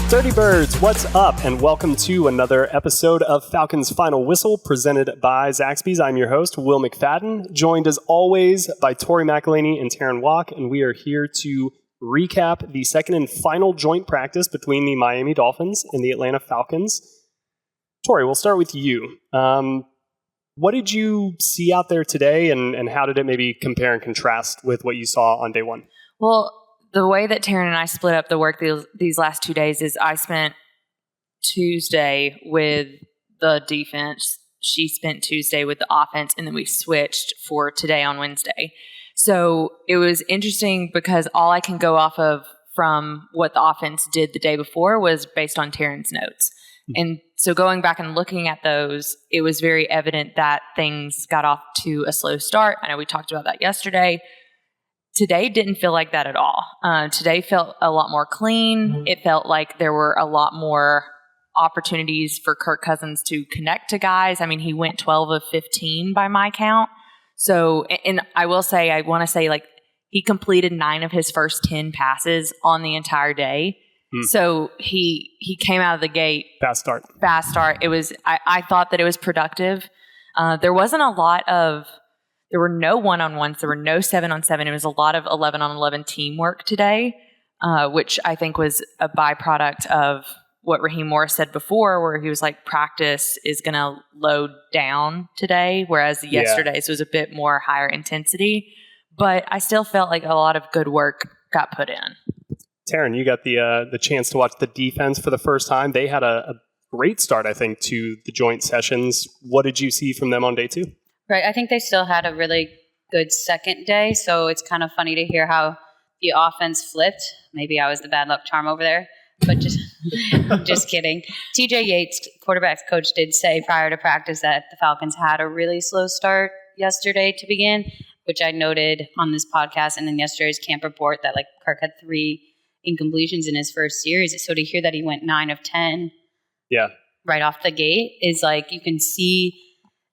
Dirty Birds, what's up? And welcome to another episode of Falcons Final Whistle presented by Zaxby's. I'm your host, Will McFadden, joined as always by Tori, McElhaney, and Terrin Waack, and we are here to recap the second and final joint practice between the Miami Dolphins and the Atlanta Falcons. Tori, we'll start with you. What did you see out there today, and how did it maybe compare and contrast with what you saw on day one? Well, the way that Terrin and I split up the work these last 2 days is I spent Tuesday with the defense. She spent Tuesday with the offense, and then we switched for today on Wednesday. So it was interesting because all I can go off of from what the offense did the day before was based on Terrin's notes. And so going back and looking at those, it was very evident that things got off to a slow start. I know we talked about that yesterday. Today didn't feel like that at all. Today felt a lot more clean. It felt like there were a lot more opportunities for Kirk Cousins to connect to guys. I mean, he went 12 of 15 by my count. So, and I will say, I want to say like he completed 9 of his first 10 passes on the entire day. So he came out of the gate. Fast start. It was, I thought that it was productive. There wasn't a lot of, there were no one-on-ones. There were no 7-on-7. It was a lot of 11-on-11 teamwork today, which I think was a byproduct of what Raheem Morris said before, where he was like, practice is going to load down today, whereas yesterday's was a bit more higher intensity. But I still felt like a lot of good work got put in. Terrin, you got the chance to watch the defense for the first time. They had a great start, I think, to the joint sessions. What did you see from them on day 2? Right. I think they still had a really good second day, so it's kind of funny to hear how the offense flipped. Maybe I was the bad luck charm over there, but just kidding. TJ Yates, quarterback's coach, did say prior to practice that the Falcons had a really slow start yesterday to begin, which I noted on this podcast and in yesterday's camp report that like Kirk had 3 incompletions in his first series. So to hear that he went 9 of 10 right off the gate is like you can see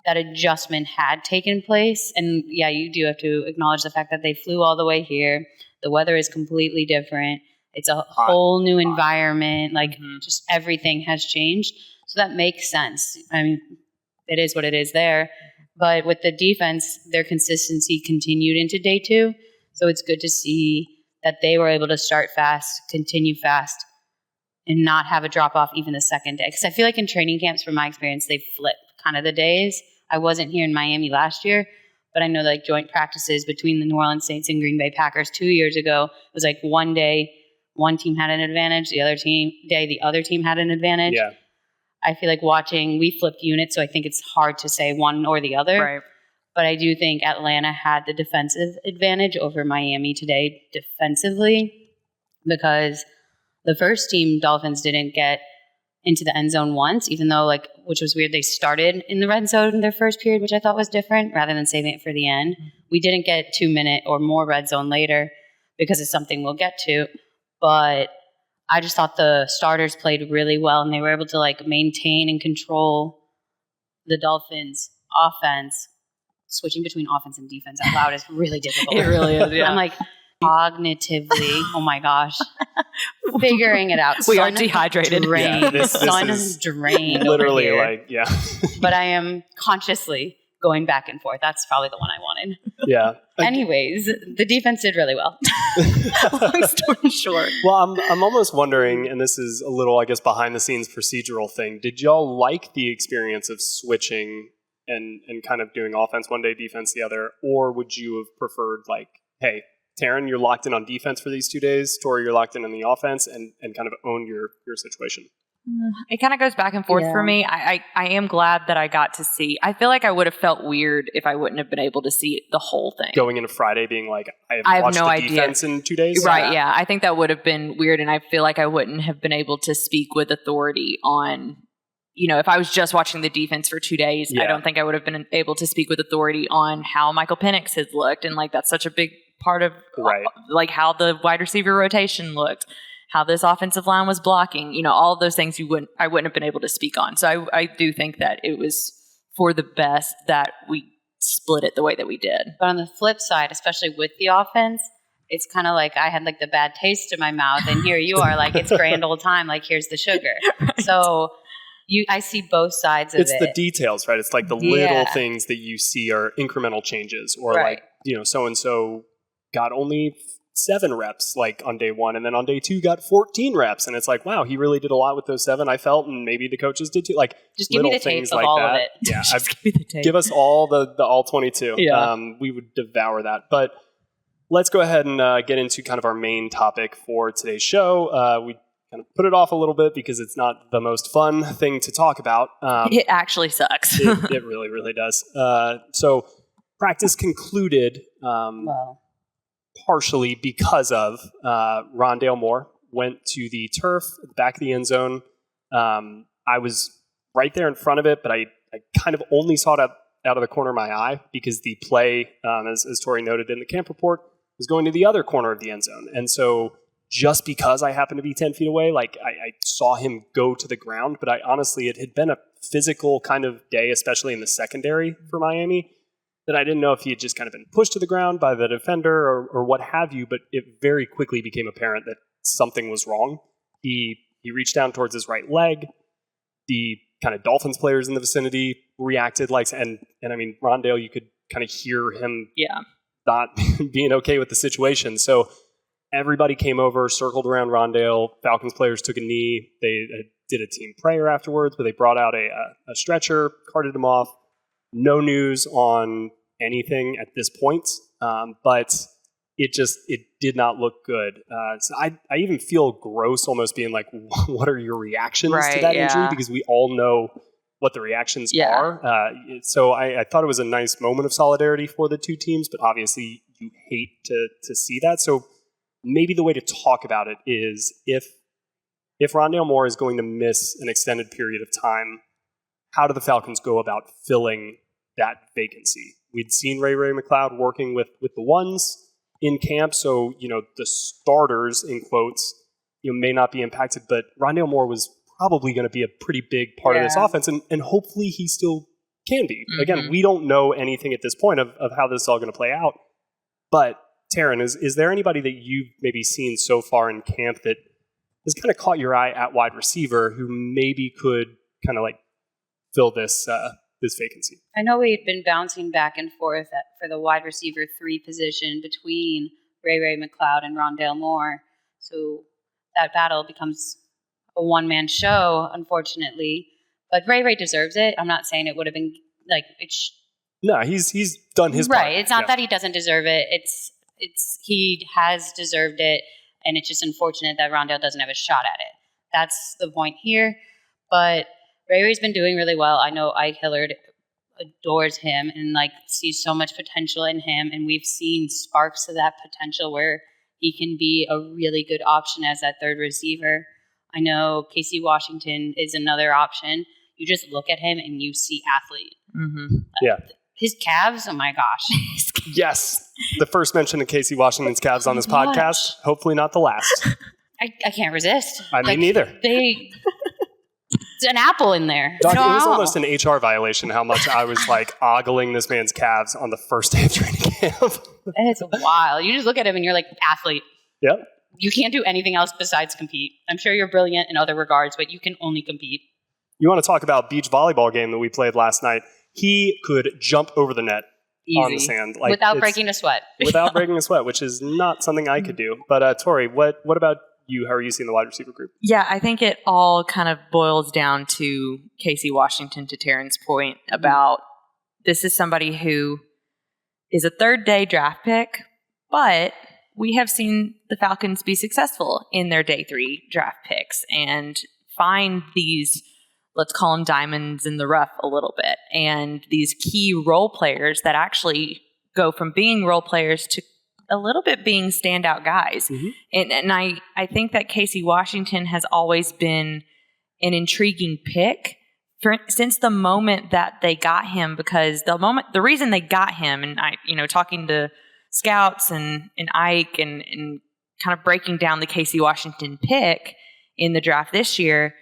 that adjustment had taken place. And yeah, you do have to acknowledge the fact that they flew all the way here. The weather is completely different. It's a whole new environment. Like just everything has changed. So that makes sense. I mean, it is what it is there. But with the defense, their consistency continued into day 2. So it's good to see that they were able to start fast, continue fast, and not have a drop-off even the second day. Because I feel like in training camps, from my experience, they flip kind of the days. I wasn't here in Miami last year, but I know like joint practices between the New Orleans Saints and Green Bay Packers 2 years ago was like one day, one team had an advantage, the other team had an advantage. Yeah. I feel like we flipped units, so I think it's hard to say one or the other. Right. But I do think Atlanta had the defensive advantage over Miami today defensively because the first team, Dolphins, didn't get into the end zone once, even though, like, which was weird, they started in the red zone in their first period, which I thought was different, rather than saving it for the end. We didn't get 2-minute or more red zone later because it's something we'll get to. But I just thought the starters played really well, and they were able to, like, maintain and control the Dolphins' offense. Switching between offense and defense out loud is really difficult. It really is, yeah. I'm like, cognitively, oh my gosh, figuring it out. We are dehydrated. Drained. Yeah, this Sun is drained. Literally, like, yeah. But I am consciously going back and forth. That's probably the one I wanted. Yeah. Anyways, the defense did really well. Long story short. Well, I'm almost wondering, and this is a little, I guess, behind the scenes procedural thing. Did y'all like the experience of switching and kind of doing offense one day, defense the other, or would you have preferred like, hey, Terrin, you're locked in on defense for these 2 days. Tori, you're locked in on the offense and kind of own your situation. It kind of goes back and forth for me. I am glad that I got to see. I feel like I would have felt weird if I wouldn't have been able to see the whole thing. Going into Friday being like, I have watched no the idea. defense in 2 days? Right, yeah. I think that would have been weird, and I feel like I wouldn't have been able to speak with authority on, you know, if I was just watching the defense for 2 days, I don't think I would have been able to speak with authority on how Michael Penix has looked. And like, that's such a big part of like how the wide receiver rotation looked, how this offensive line was blocking, you know, all of those things I wouldn't have been able to speak on. So I do think that it was for the best that we split it the way that we did. But on the flip side, especially with the offense, it's kind of like I had like the bad taste in my mouth, and here you are, like it's grand old time. Like here's the sugar. Right. So I see both sides of it. It's the details, right? It's like the little things that you see are incremental changes, or like, so and so got only 7 reps like on day 1, and then on day 2 got 14 reps, and it's like, wow, he really did a lot with those 7. I felt, and maybe the coaches did too. Like just give me the tape of all of it. Yeah, give us all the all 22. Yeah. We would devour that. But let's go ahead and get into kind of our main topic for today's show. We kind of put it off a little bit because it's not the most fun thing to talk about. It actually sucks. it really, really does. So practice concluded partially because of Rondale Moore went to the turf at the back of the end zone. I was right there in front of it, but I kind of only saw it out of the corner of my eye because the play, as Tori noted in the camp report, was going to the other corner of the end zone. And so just because I happened to be 10 feet away, like I saw him go to the ground, but it had been a physical kind of day, especially in the secondary for Miami, that I didn't know if he had just kind of been pushed to the ground by the defender or what have you, but it very quickly became apparent that something was wrong. He reached down towards his right leg. The kind of Dolphins players in the vicinity reacted and I mean, Rondale, you could kind of hear him not being okay with the situation. So everybody came over, circled around Rondale. Falcons players took a knee. They did a team prayer afterwards, but they brought out a stretcher, carted him off. No news on anything at this point, but it did not look good. So I even feel gross almost being like, what are your reactions to that injury? Because we all know what the reactions are. So I thought it was a nice moment of solidarity for the two teams, but obviously you hate to see that. So maybe the way to talk about it is if Rondale Moore is going to miss an extended period of time, how do the Falcons go about filling that vacancy? We'd seen Ray McLeod working with the ones in camp, so the starters in quotes may not be impacted, but Rondale Moore was probably going to be a pretty big part of this offense, and hopefully he still can be. Mm-hmm. Again, we don't know anything at this point of how this is all going to play out. But Terrin, is there anybody that you've maybe seen so far in camp that has kind of caught your eye at wide receiver who maybe could kind of like fill this vacancy? I know we had been bouncing back and forth for the wide receiver 3 position between Ray McLeod and Rondale Moore. So that battle becomes a one-man show, unfortunately. But Ray deserves it. I'm not saying it would have been like No, he's done his part. Right. It's not that he doesn't deserve it. It's he has deserved it, and it's just unfortunate that Rondale doesn't have a shot at it. That's the point here. But Ray's been doing really well. I know Ike Hillard adores him and sees so much potential in him, and we've seen sparks of that potential where he can be a really good option as that third receiver. I know Casey Washington is another option. You just look at him and you see athlete. Mm-hmm. Yeah. His calves, oh my gosh. Yes. The first mention of Casey Washington's calves on this podcast. Hopefully not the last. I can't resist. I mean, neither. It's an apple in there. Doc, it was almost an HR violation how much I was ogling this man's calves on the first day of training camp. It's wild. You just look at him and you're like, athlete. Yep. You can't do anything else besides compete. I'm sure you're brilliant in other regards, but you can only compete. You want to talk about beach volleyball game that we played last night? He could jump over the net on the sand. Without breaking a sweat. Without breaking a sweat, which is not something I could do. But Tori, what about you? How are you seeing the wide receiver group? Yeah, I think it all kind of boils down to Casey Washington, to Terrin's point about this is somebody who is a third-day draft pick, but we have seen the Falcons be successful in their day 3 draft picks and find these, let's call them diamonds in the rough a little bit, and these key role players that actually go from being role players to a little bit being standout guys. Mm-hmm. And I think that Casey Washington has always been an intriguing pick since the moment that they got him, because the reason they got him, and talking to scouts and Ike and kind of breaking down the Casey Washington pick in the draft this year,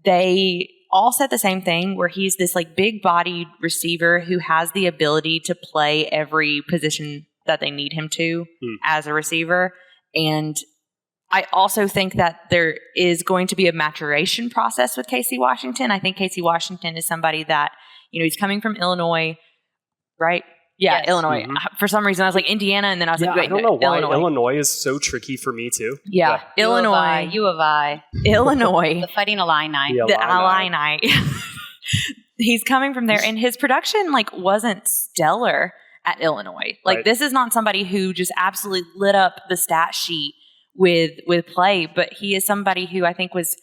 they all said the same thing, where he's this big bodied receiver who has the ability to play every position that they need him to as a receiver. And I also think that there is going to be a maturation process with Casey Washington. I think Casey Washington is somebody that, he's coming from Illinois, right? Yeah, yes. Illinois. For some reason, I was like Indiana, and then I was like, wait, I don't know why Illinois is so tricky for me too. Yeah, Illinois. U of I. Illinois. The Fighting Illini. The Illini. He's coming from there, and his production wasn't stellar at Illinois. This is not somebody who just absolutely lit up the stat sheet with play, but he is somebody who I think was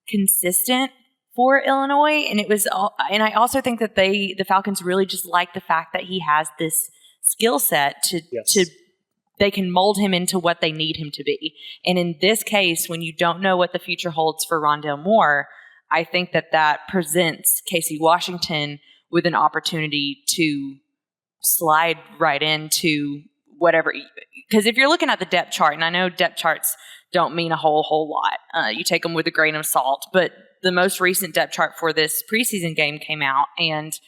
consistent for Illinois, and and I also think that the Falcons really just like the fact that he has this skill set to they can mold him into what they need him to be. And in this case, when you don't know what the future holds for Rondale Moore, I think that presents Casey Washington with an opportunity to slide right into whatever. Because if you're looking at the depth chart, and I know depth charts don't mean a whole lot, you take them with a grain of salt, but the most recent depth chart for this preseason game came out, and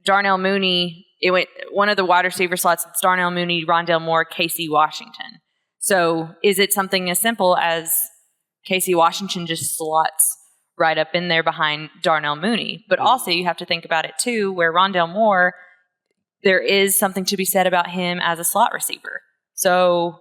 Darnell Mooney, it went one of the wide receiver slots. It's Darnell Mooney, Rondale Moore, Casey Washington. So is it something as simple as Casey Washington just slots right up in there behind Darnell Mooney? But also you have to think about it too, where Rondale Moore, there is something to be said about him as a slot receiver. So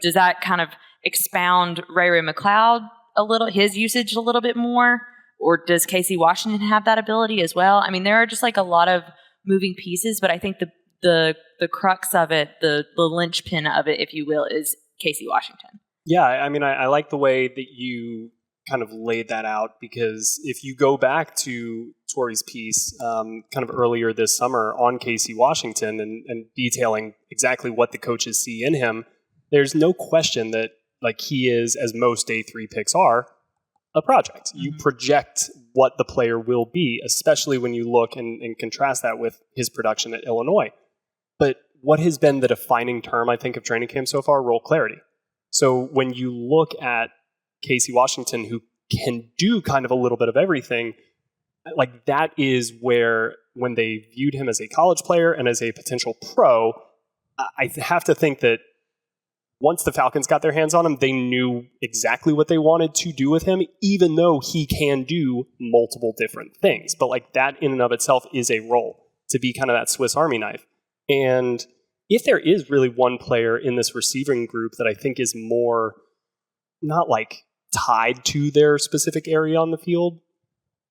does that kind of expound Ray McLeod a little, his usage a little bit more? Or does Casey Washington have that ability as well? I mean, there are just a lot of moving pieces, but I think the crux of it, the linchpin of it, if you will, is Casey Washington. Yeah, I mean, I like the way that you kind of laid that out, because if you go back to Tori's piece kind of earlier this summer on Casey Washington and detailing exactly what the coaches see in him, there's no question that he is, as most day 3 picks are, a project. Mm-hmm. You project what the player will be, especially when you look and contrast that with his production at Illinois. But what has been the defining term, I think, of training camp so far? Role clarity. So when you look at Casey Washington, who can do kind of a little bit of everything, that is where, when they viewed him as a college player and as a potential pro, I have to think that once the Falcons got their hands on him, they knew exactly what they wanted to do with him, even though he can do multiple different things. But that in and of itself is a role, to be kind of that Swiss Army knife. And if there is really one player in this receiving group that I think is more not tied to their specific area on the field,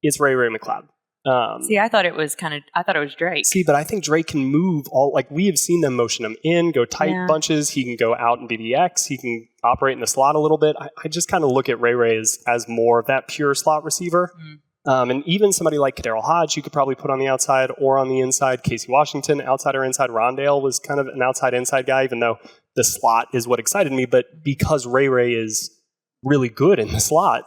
it's Ray McLeod. I thought it was Drake. See, but I think Drake can move we have seen them motion him in, go tight bunches. He can go out and be the X. He can operate in the slot a little bit. I just kind of look at Ray as more of that pure slot receiver. And even somebody like Kadarius Hodge, you could probably put on the outside or on the inside. Casey Washington, outside or inside. Rondale was kind of an outside-inside guy, even though the slot is what excited me. But because Ray is really good in the slot,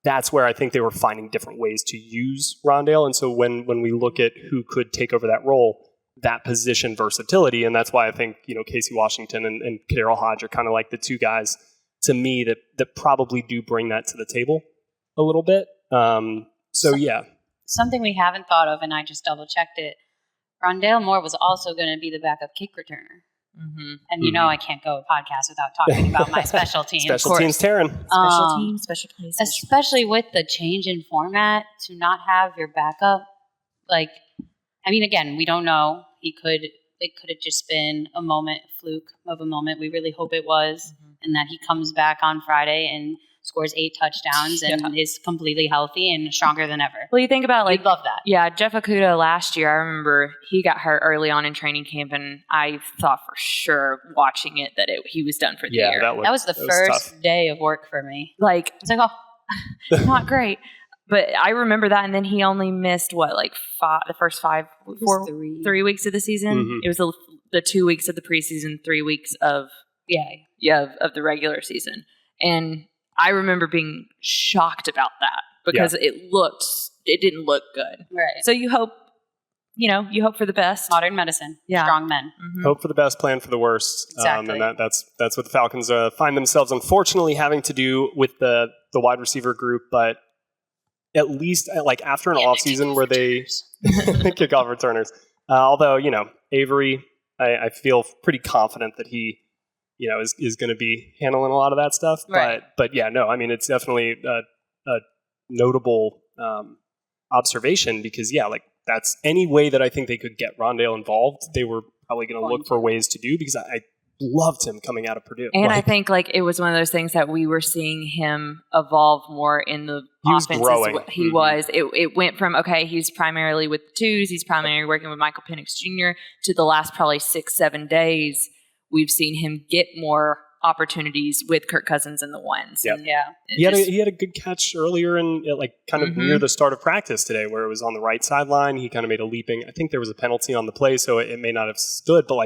that's where I think they were finding different ways to use Rondale. And so when we look at who could take over that role, that position versatility, and that's why I think, Casey Washington and Kadarius Hodge are kind of the two guys to me that probably do bring that to the table a little bit. Something we haven't thought of, and I just double checked it, Rondale Moore was also going to be the backup kick returner. Mm-hmm. And I can't go a podcast without talking about my special team. Special teams, Terrin. Special teams. Especially with the change in format, to not have your backup. Again, we don't know. It could have just been a fluke of a moment. We really hope it was, and that he comes back on Friday and scores 8 touchdowns and is completely healthy and stronger than ever. Well, you think about we'd love that. Yeah, Jeff Okudah last year, I remember he got hurt early on in training camp, and I thought for sure watching it that he was done for the year. That was the first day of work for me. I was not great. But I remember that, and then he only missed the first 3 weeks of the season. Mm-hmm. It was the 2 weeks of the preseason, 3 weeks of of the regular season, and I remember being shocked about that because it didn't look good. Right. So you hope for the best. Modern medicine. Yeah. Strong men. Mm-hmm. Hope for the best, plan for the worst. Exactly. And that's what the Falcons find themselves, unfortunately, having to do with the wide receiver group. But at least after an offseason where they kickoff returners. Although, Avery, I feel pretty confident that he, is going to be handling a lot of that stuff. Right. But yeah, no, I mean, it's definitely a notable observation because, that's any way that I think they could get Rondale involved, they were probably going to look for ways to do because I loved him coming out of Purdue. And I think it was one of those things that we were seeing him evolve more in the offense. He was growing. He was. It went from, he's primarily with the twos, he's primarily working with Michael Penix Jr. to the last probably 6-7 days, we've seen him get more opportunities with Kirk Cousins in the ones. Yep. And yeah. He had a good catch earlier in kind of near the start of practice today where it was on the right sideline. He kind of made a leaping. I think there was a penalty on the play, so it may not have stood, but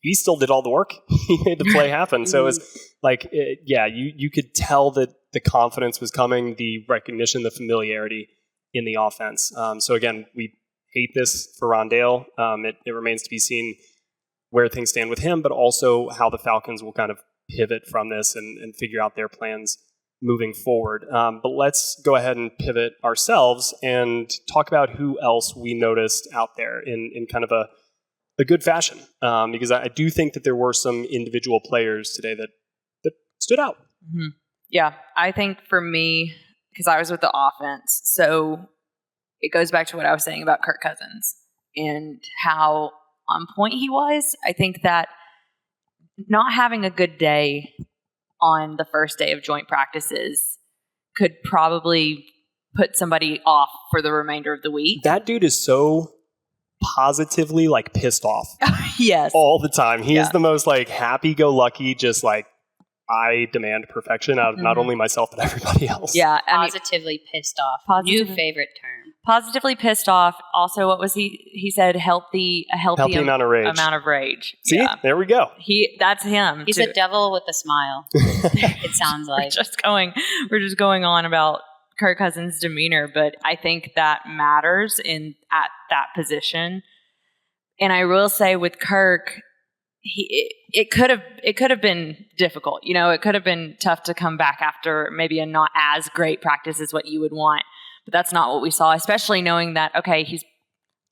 he still did all the work. He made the play happen. So it was you could tell that the confidence was coming, the recognition, the familiarity in the offense. So again, we hate this for Rondale. It remains to be seen where things stand with him, but also how the Falcons will kind of pivot from this and figure out their plans moving forward. But let's go ahead and pivot ourselves and talk about who else we noticed out there in kind of a good fashion. Because I do think that there were some individual players today that stood out. Mm-hmm. Yeah, I think for me, because I was with the offense, so it goes back to what I was saying about Kirk Cousins and how on point he was. I think that not having a good day on the first day of joint practices could probably put somebody off for the remainder of the week. That dude is so positively pissed off. Yes. All the time. He is the most happy-go-lucky, just I demand perfection out of not only myself but everybody else. Yeah. Positively pissed off. New favorite term. Positively pissed off. Also, what was he said? A healthy amount of rage. See, there we go. That's him. He's a devil with a smile. It sounds like we're just going on about Kirk Cousins' demeanor, but I think that matters at that position. And I will say with Kirk, it could have been difficult. It could have been tough to come back after maybe a not as great practice as what you would want. But that's not what we saw, especially knowing that, he's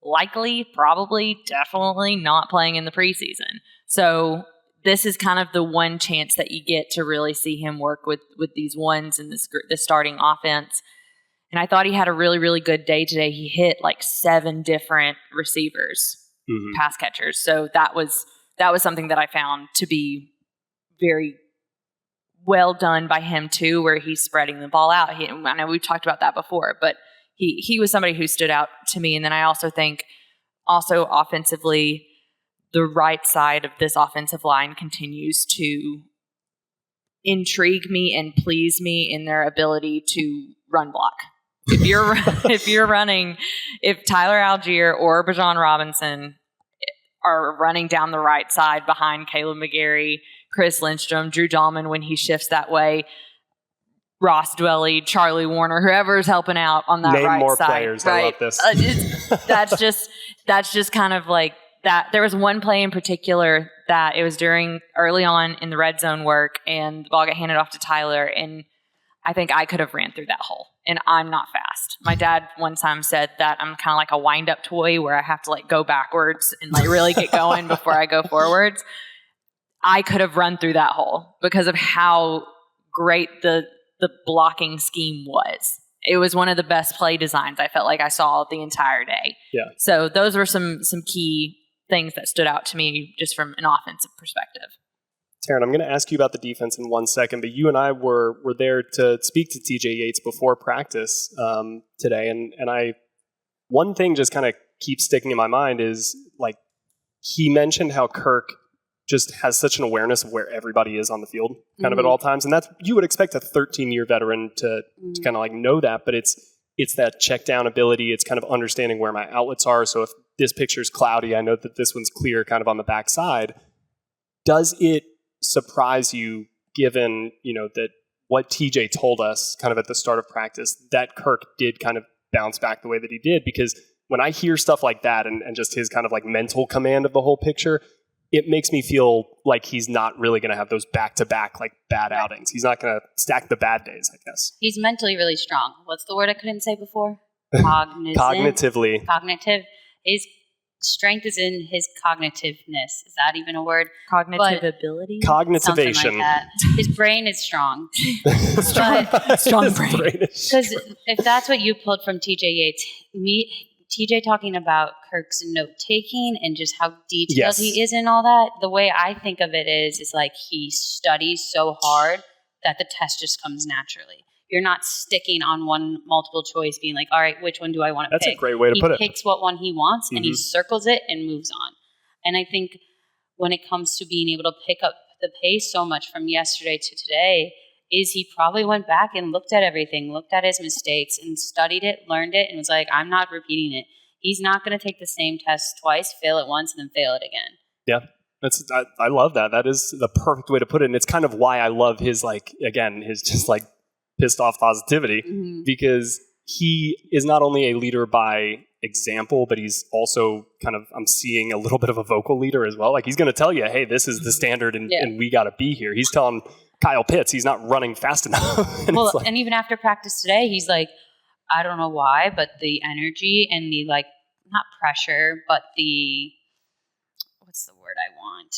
likely, probably, definitely not playing in the preseason. So this is kind of the one chance that you get to really see him work with these ones in this starting offense. And I thought he had a really, really good day today. He hit 7 different receivers, pass catchers. So that was something that I found to be very well done by him too, where he's spreading the ball out. I know we've talked about that before, but he was somebody who stood out to me. And then I also think offensively, the right side of this offensive line continues to intrigue me and please me in their ability to run block. If Tyler Algier or Bijan Robinson are running down the right side behind Caleb McGarry, Chris Lindstrom, Drew Dahlman when he shifts that way, Ross Dwelly, Charlie Warner, whoever is helping out on that Name right more side. Players. Right. I love this. That's just kind of that. There was one play in particular that it was during early on in the red zone work, and the ball got handed off to Tyler, and I think I could have ran through that hole, and I'm not fast. My dad one time said that I'm kind of like a wind-up toy where I have to go backwards and really get going before I go forwards. I could have run through that hole because of how great the blocking scheme was. It was one of the best play designs I felt like I saw the entire day. Yeah. So those were some key things that stood out to me just from an offensive perspective. Terrin, I'm going to ask you about the defense in 1 second, but you and I were there to speak to TJ Yates before practice today, and one thing just kind of keeps sticking in my mind is he mentioned how Kirk just has such an awareness of where everybody is on the field kind of at all times. And that's, you would expect a 13-year veteran to kind of know that, but it's that check down ability. It's kind of understanding where my outlets are. So if this picture's cloudy, I know that this one's clear kind of on the backside. Does it surprise you given, that what TJ told us kind of at the start of practice, that Kirk did kind of bounce back the way that he did? Because when I hear stuff like that and just his kind of mental command of the whole picture, it makes me feel like he's not really going to have those back-to-back bad outings. He's not going to stack the bad days, I guess. He's mentally really strong. What's the word I couldn't say before? Cognitive. Cognitively. Cognitive. He's strength is in his cognitiveness. Is that even a word? Cognitive ability? Cognitivation. Something like that. His brain is strong. Strong brain. Because if that's what you pulled from TJ Yates, TJ talking about Kirk's note-taking and just how detailed he is in all that, the way I think of it is like he studies so hard that the test just comes naturally. You're not sticking on one multiple choice being like, all right, which one do I want to pick? That's a great way to put it. He picks what one he wants and he circles it and moves on. And I think when it comes to being able to pick up the pace so much from yesterday to today is he probably went back and looked at everything, looked at his mistakes and studied it, learned it, and was like, I'm not repeating it. He's not going to take the same test twice, fail it once, and then fail it again. Yeah. I love that. That is the perfect way to put it. And it's kind of why I love his, his just pissed off positivity, because he is not only a leader by example, but he's also I'm seeing a little bit of a vocal leader as well. Like he's going to tell you, hey, this is the standard and we got to be here. He's telling Kyle Pitts he's not running fast enough. And and even after practice today, he's like, I don't know why, but the energy and the not pressure, but the, what's the word I want?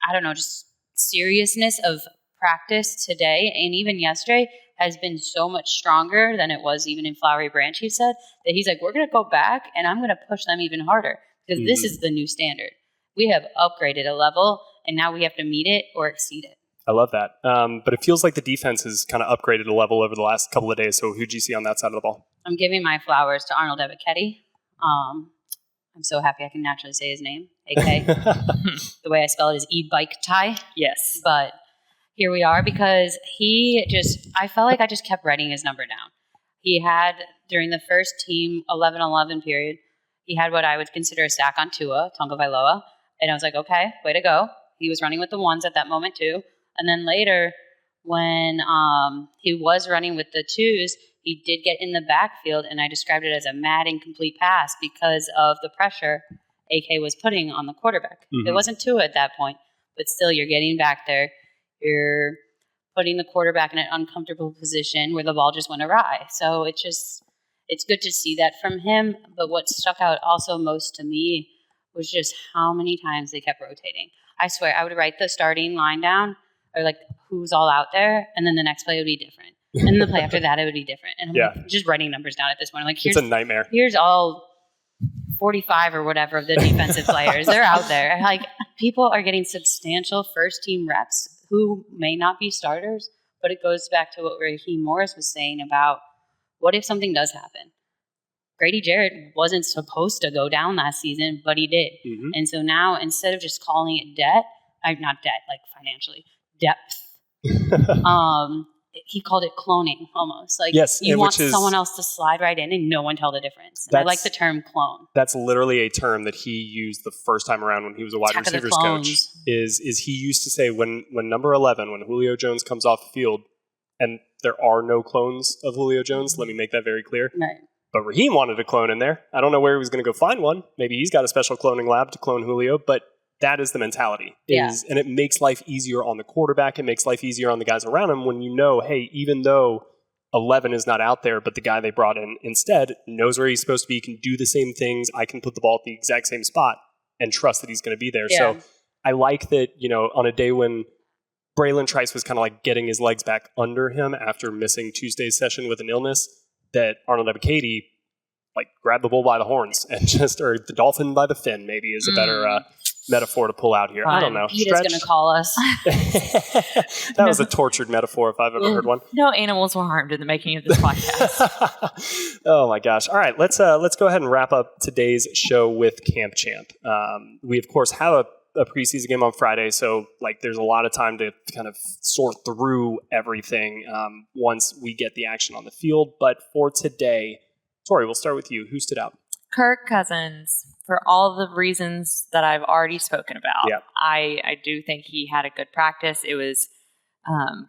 I don't know, just seriousness of practice today and even yesterday has been so much stronger than it was even in Flowery Branch, he said, that he's like, we're going to go back and I'm going to push them even harder because this is the new standard. We have upgraded a level and now we have to meet it or exceed it. I love that. But it feels like the defense has kind of upgraded a level over the last couple of days. So who'd you see on that side of the ball? I'm giving my flowers to Arnold McElhaney. I'm so happy I can naturally say his name, AK. The way I spell it is E-bike tie. Yes. But here we are because I felt like I just kept writing his number down. He had, during the first team 11-11 period, he had what I would consider a sack on Tua Tagovailoa. And I was like, okay, way to go. He was running with the ones at that moment too. And then later, when he was running with the twos, he did get in the backfield, and I described it as a mad incomplete pass because of the pressure AK was putting on the quarterback. It wasn't Tua at that point, but still you're getting back there. You're putting the quarterback in an uncomfortable position where the ball just went awry. So it's good to see that from him. But what stuck out also most to me was just how many times they kept rotating. I swear, I would write the starting line down, or who's all out there, and then the next play would be different. And then the play after that, it would be different. And I'm just writing numbers down at this point. I'm like, it's a nightmare. Here's all 45 or whatever of the defensive players. They're out there. People are getting substantial first-team reps who may not be starters, but it goes back to what Raheem Morris was saying about what if something does happen? Grady Jarrett wasn't supposed to go down last season, but he did. And so now, instead of just calling it not debt, financially, depth, he called it cloning almost. You want someone else to slide right in and no one tell the difference. And I like the term clone. That's literally a term that he used the first time around when he was a wide receivers coach. Is he used to say when number 11, when Julio Jones comes off the field, and there are no clones of Julio Jones, let me make that very clear. Right. But Raheem wanted a clone in there. I don't know where he was going to go find one. Maybe he's got a special cloning lab to clone Julio, but that is the mentality. And it makes life easier on the quarterback. It makes life easier on the guys around him when you know, hey, even though 11 is not out there, but the guy they brought in instead knows where he's supposed to be, can do the same things. I can put the ball at the exact same spot and trust that he's going to be there. Yeah. So I like that, on a day when Braylon Trice was kind of getting his legs back under him after missing Tuesday's session with an illness, that Arnold Ebiketie grabbed the bull by the horns and or the dolphin by the fin maybe is a better metaphor to pull out here. Fine. I don't know. Peter's going to call us. That was a tortured metaphor if I've ever heard one. No animals were harmed in the making of this podcast. Oh my gosh. All right. Let's go ahead and wrap up today's show with Camp Champ. We of course have a preseason game on Friday, so there's a lot of time to kind of sort through everything once we get the action on the field. But for today, Tori, we'll start with you. Who stood out? Kirk Cousins, for all the reasons that I've already spoken about. Yeah. I do think he had a good practice. It was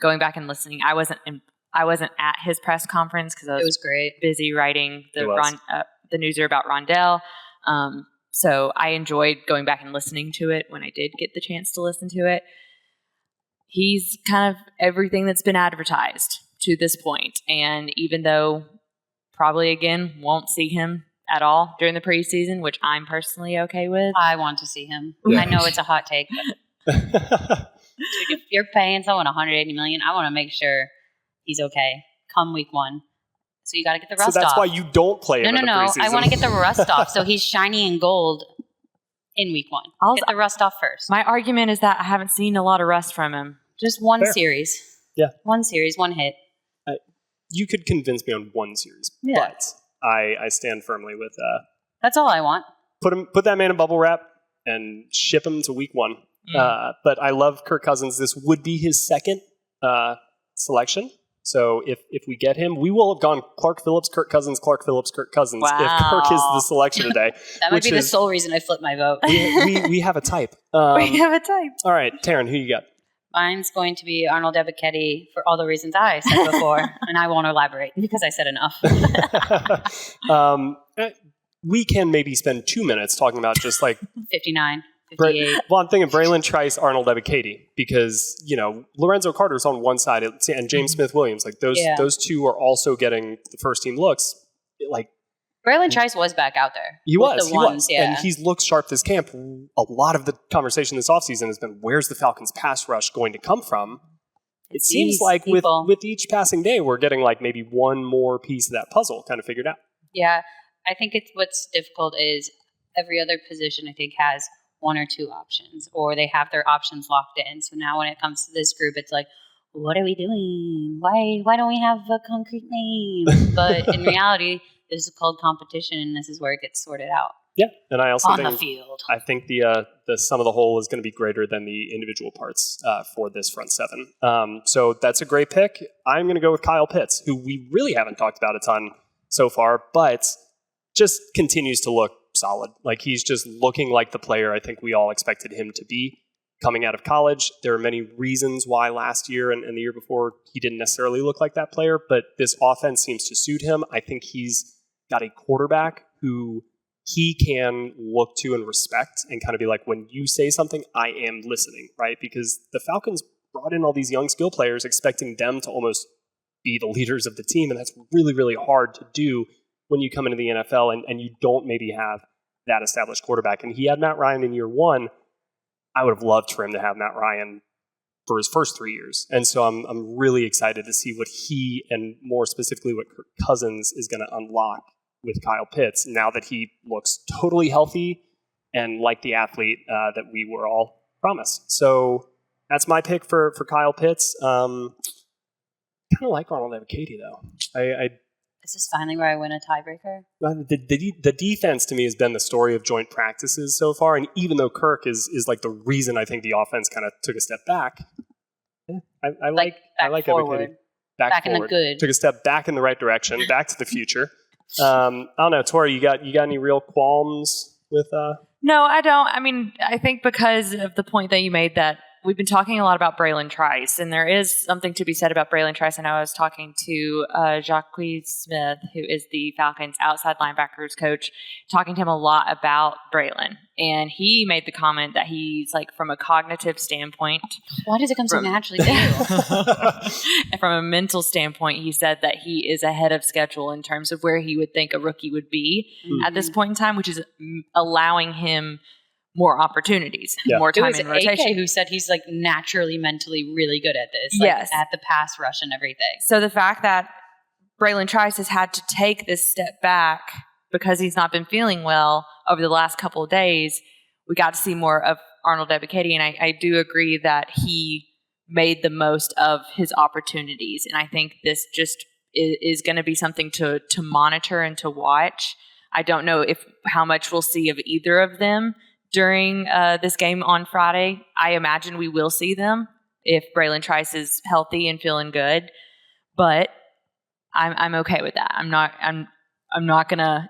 going back and listening. I wasn't at his press conference because I was great. Busy writing the newser about Rondale. So I enjoyed going back and listening to it when I did get the chance to listen to it. He's kind of everything that's been advertised to this point. And even though probably, again, won't see him at all during the preseason, which I'm personally okay with. I want to see him. Yeah. I know it's a hot take, but if you're paying someone $180 million, I want to make sure he's okay come week 1. So you got to get the rust off. So that's why you don't play him in the preseason. I want to get the rust off so he's shiny and gold in week 1. Get the rust off first. My argument is that I haven't seen a lot of rust from him. Just one Fair. series. Yeah. One series, one hit. You could convince me on one series, Yeah. but I stand firmly with That's all I want. put that man in bubble wrap and ship him to week 1. But I love Kirk Cousins. This would be his second selection. So if we get him, we will have gone Clark Phillips, Kirk Cousins, Clark Phillips, Kirk Cousins. Wow. If Kirk is the selection today. That might be the sole reason I flipped my vote. we have a type. We have a type. All right, Terrin, who you got? Mine's going to be Arnold Ebiketie for all the reasons I said before, and I won't elaborate because I said enough. We can maybe spend 2 minutes talking about just like 59, 58. Well, I'm thinking Braylon Trice, Arnold Ebiketie, because Lorenzo Carter's on one side and James Smith-Williams, like those two are also getting the first team looks. Like Braylon Trice was back out there. He was, yeah. and he's looked sharp this camp. A lot of the conversation this offseason has been, where's the Falcons pass rush going to come from? It seems like with each passing day, we're getting like maybe one more piece of that puzzle kind of figured out. Yeah, I think what's difficult is every other position, I think, has 1 or 2 options, or they have their options locked in. So now when it comes to this group, it's like, what are we doing? Why don't we have a concrete name? But in reality, this is called competition, and this is where it gets sorted out. Yeah, and I also on think the field. I think the sum of the whole is going to be greater than the individual parts for this front seven. So that's a great pick. I'm going to go with Kyle Pitts, who we really haven't talked about a ton so far, but just continues to look solid. Like he's just looking like the player I think we all expected him to be coming out of college. There are many reasons why last year and the year before he didn't necessarily look like that player, but this offense seems to suit him. I think he's got a quarterback who he can look to and respect and kind of be like, when you say something, I am listening, right? Because the Falcons brought in all these young skill players expecting them to almost be the leaders of the team, and that's really, really hard to do when you come into the NFL and you don't maybe have that established quarterback. And he had Matt Ryan in year 1. I would have loved for him to have Matt Ryan for his first 3 years. And so I'm really excited to see what he, and more specifically what Kirk Cousins, is going to unlock with Kyle Pitts now that he looks totally healthy and like the athlete that we were all promised. So that's my pick for Kyle Pitts. Kind of like Arnold Ebiketie, though. This is finally where I win a tiebreaker. The defense to me has been the story of joint practices so far, and even though Kirk is like the reason I think the offense kind of took a step back, I like forward. Ebiketie. Back in forward. the good. Took a step back in the right direction, back to the future. I don't know, Tori, you got any real qualms with? No, I don't. I mean, I think because of the point that you made that we've been talking a lot about Braylon Trice, and there is something to be said about Braylon Trice. I know I was talking to Jacques Smith, who is the Falcons outside linebackers coach, talking to him a lot about Braylon. And he made the comment that he's like, from a cognitive standpoint. Why does it come so naturally to you? From a mental standpoint, he said that he is ahead of schedule in terms of where he would think a rookie would be at this point in time, which is allowing him more opportunities, more time in rotation. AK who said he's like naturally mentally really good at this, at the pass rush and everything. So the fact that Braylon Trice has had to take this step back because he's not been feeling well over the last couple of days, we got to see more of Arnold Ebiketie, and I do agree that he made the most of his opportunities, and I think this just is going to be something to monitor and to watch. I don't know how much we'll see of either of them during this game on Friday. I imagine we will see them if Braylon Trice is healthy and feeling good, but I'm okay with that. I'm not gonna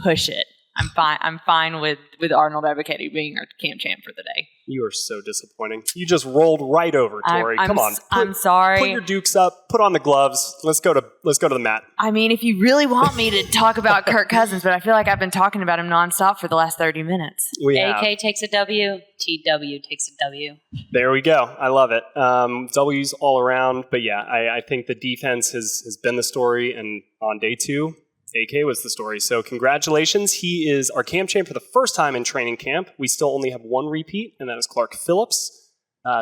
push it. I'm fine with Arnold Ebiketie being our camp champ for the day. You are so disappointing. You just rolled right over, Tori. Come on. I'm sorry. Put your dukes up. Put on the gloves. Let's go to the mat. I mean, if you really want me to talk about Kirk Cousins, but I feel like I've been talking about him nonstop for the last 30 minutes. AK takes a W. TW takes a W. There we go. I love it. W's all around. But yeah, I think the defense has been the story. And on day 2, AK was the story. So congratulations. He is our camp champ for the first time in training camp. We still only have one repeat, and that is Clark Phillips.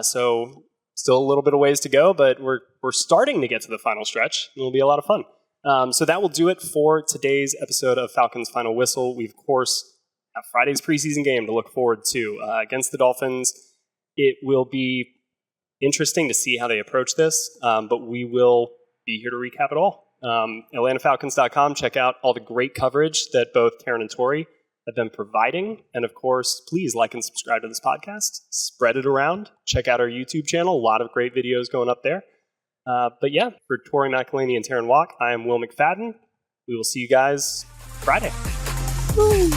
So still a little bit of ways to go, but we're starting to get to the final stretch. It'll be a lot of fun. So that will do it for today's episode of Falcons Final Whistle. We, of course, have Friday's preseason game to look forward to against the Dolphins. It will be interesting to see how they approach this, but we will be here to recap it all. AtlantaFalcons.com. Check out all the great coverage that both Terrin and Tori have been providing. And of course, please like and subscribe to this podcast. Spread it around. Check out our YouTube channel. A lot of great videos going up there. But yeah, for Tori, McElhaney, and Terrin Waack, I am Will McFadden. We will see you guys Friday. Woo.